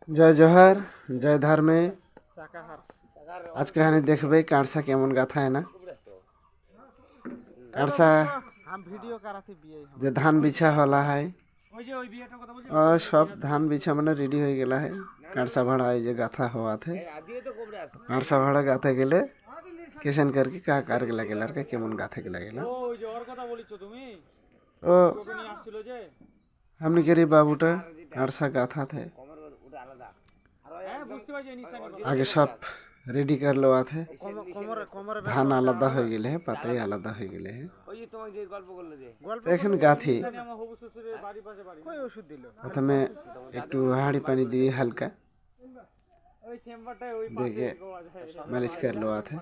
জয় জোহার জয় ধর্মে। আজকে হানি দেখবে কারসা কেমন গাথা হয় না। কারসা যে ধান বিছা হলা হয় সব ধান বিছা মানে রেডি হয়ে গেলা হয়। কারসা ভাড়া এই যে গাথা হওয়া থে কারসা ভাড়া গাথে গেলে কেসেন करके का कार गेला गेला के केमन गाथे गेला गेला तो हमने करी बाबूटा कारसा गाथा थे आगे सब रेडी कर लो आथे धान आलादा हो गेले है पाताई आलादा हो गेले है तो এখন গাথি প্রথমে একটু হাঁড়ি পানি দিয়ে হালকা দেখে মালিশ कर लो आथे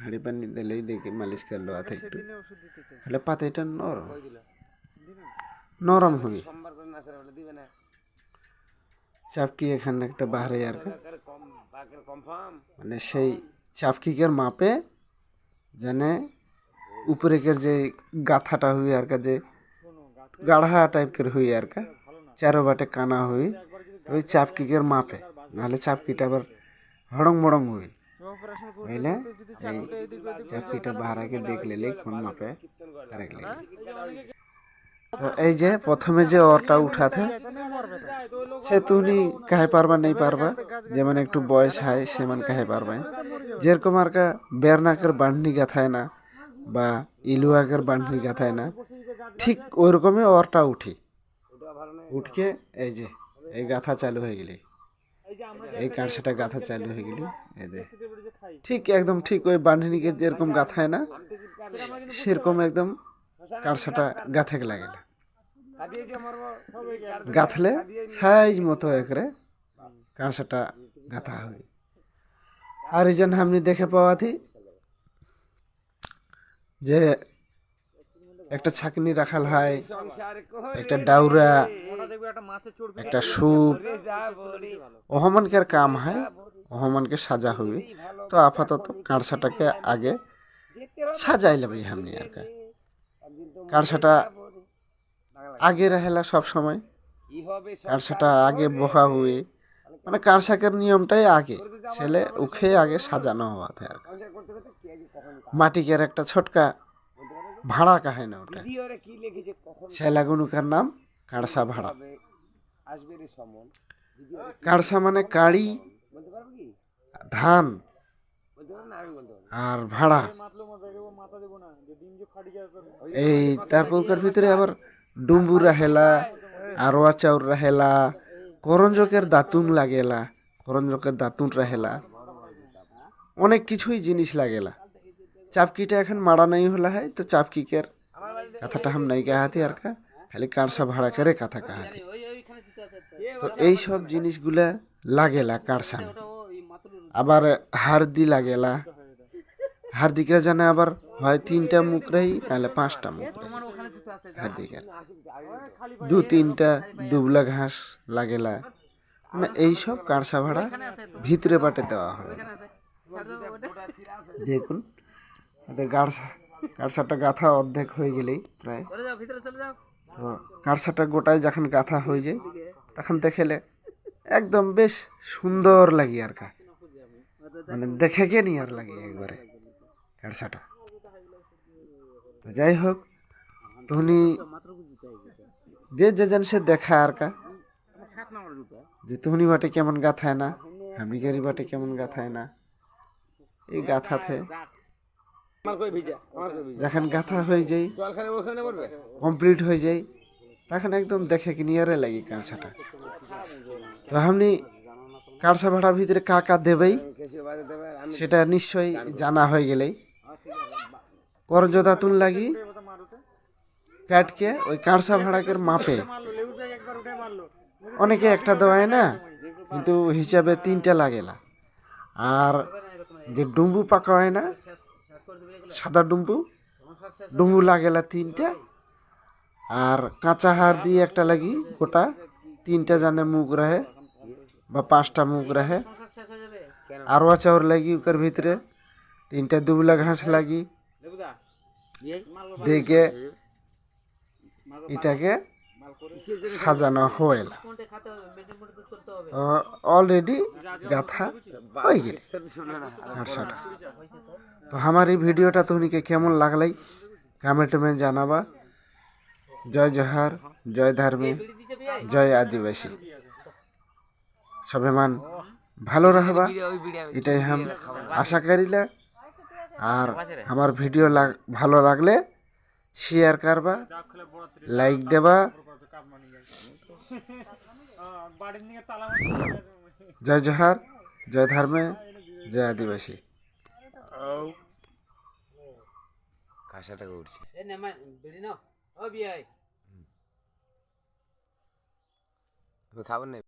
হাঁড়ি পানি দিলেই দেখে মালিশ कर लो आथे একটু তাহলে পাতাইটা নরম নরম হবে চাপকি এখানে একটা বাহারে আর মানে সেই চাপকিকের মাপে জানে উপরেকের যে গাথাটা हुई আর কা যে গাঢ়া টাইপের हुई আর কা চারো বাটে কানা हुई তো ওই চাপকিকের মাপে নাহলে চাপকিটা আবার হড়ং মড়ং हुई বুঝলে এই চাপকিটা বাহারাকে দেখ লেলে কোন মাপে আরেক লাগে তো এই যে প্রথমে যে অরটা উঠাতে সে তুমি কাহে পারবা নেই পারবা যেমন একটু বয়স হয় সেমন কাহে পারবা যেরকম আর কা বেরনাকের বাঁধনি গাথায় না বা ইলুয়াকের বাঁধনি গাথায় না ঠিক ওইরকমই অরটা উঠি উঠকে এই যে এই গাথা চালু হয়ে গেলি এই কারসাটা গাথা চালু হয়ে গেলি এই যে ঠিক একদম ঠিক ওই বাঁধনিকে যেরকম গাথায় না সেরকম একদম কারসাটা গাথে লাগে গাথলে সাইজ মতো একরে কাঁসাটা গাথা হবে আর এই জন্য আমি দেখে পাওয়াথি যে একটা ছাকনি রাখাল হয় একটা ডাউরা একটা সুপ ওহমানকের কাম হয় ওহমানকে সাজা হবে তো আপাতত কাঁসাটাকে আগে সাজাই লেবে हमने আর কাঁসাটা आगे रहेला सब समय কারসাটা আগে বহা हुए মানে কারসাকের নিয়মটাই আগে ছেলে উখে আগে সাজানো হওয়া থাকে আর মাটিকের একটা ছোটকা ভাড়া কাহে না ওটা ছেলাগুনুকার নাম কারসা ভাড়া কারসা মানে কাড়ি ধান আর ভাড়া এই তারপর ভিতরে আবার ডুম্বু রাহেলা আরোয়া চাউর রাহেলা করঞ্জকের দাতুন লাগেলা করঞ্জকের দাতুন রাহেলা অনেক কিছুই জিনিস লাগেলা চাপকিটা এখন মারা নাই হলা হয় তো চাপকিকের কথাটা হাম নাই কাহাতি আর কা খালি কারসা ভাড়া করে কথা কাহাতি তো এই সব জিনিসগুলা লাগেলা কারসা আবার হারদি লাগেলা হারদিকে জানে আবার হয় 3টা মুখ রই নাহলে 5টা মুখ হারদিকে দু 3টা দুবলা ঘাস লাগেলা মানে এই সব কারসা ভাড়া ভিতরে বাটে দেওয়া হবে দেখুন কারসাটা গাথা অর্ধেক হয়ে গেলেই প্রায় তো কারসাটা গোটায় যখন গাথা হয়ে যায় তখন দেখলে একদম বেশ সুন্দর লাগে আর কা মানে দেখে কে নি আর লাগে একবারে কারসাটা তো যাই হোক তুমি যে যেজন সে দেখা আর কা যে তুমি বাটে কেমন গাথায় না আমি গাড়ি বাটে কেমন গাথায় না এই গাথাতে যখন গাথা হয়ে যায় কমপ্লিট হয়ে যায় তখন একদম দেখে কি নিয়ারে লাগে কারসাটা তো আমি কারসা ভাড়া ভিতরে কাকা দেবেই সেটা নিশ্চয়ই জানা হয়ে গেলেই করজদাতুন লাগি কাটকে ওই কারসা ভাড়াকের মাপে অনেকে একটা দেওয়ায় না কিন্তু হিসাবে 3টা লাগেলা আর যে ডুম্বু পাকা হয় না সাদা ডুম্বু লাগেলা 3টা আর কাঁচা হার দিয়ে একটা লাগি গোটা 3টা জানে মুখ রহে বা 5টা মুখ রহে আরোয়া চাউর লাগি ওর ভিতরে 3টা দুবলা ঘাস লাগি দেখে এটাকে সাজানো হয় না, তো অলরেডি গাথা হয়ে গেলে কাঁসাটা। তো আমার এই ভিডিওটা তোনিকে কেমন লাগলাই কমেন্টে জানাবা। জয় জোহার, জয় ধর্মে, জয় আদিবাসী। সবে মান ভালো রাখবা, এটাই हम আশা করিলা। আর আমার ভিডিও ভালো লাগলে শেয়ার করবা, লাইক দেবা। জয় জোহার, জয় ধর্মে, জয় আদিবাসী। কাঁসাটাকে উঠছে খাবার নেই।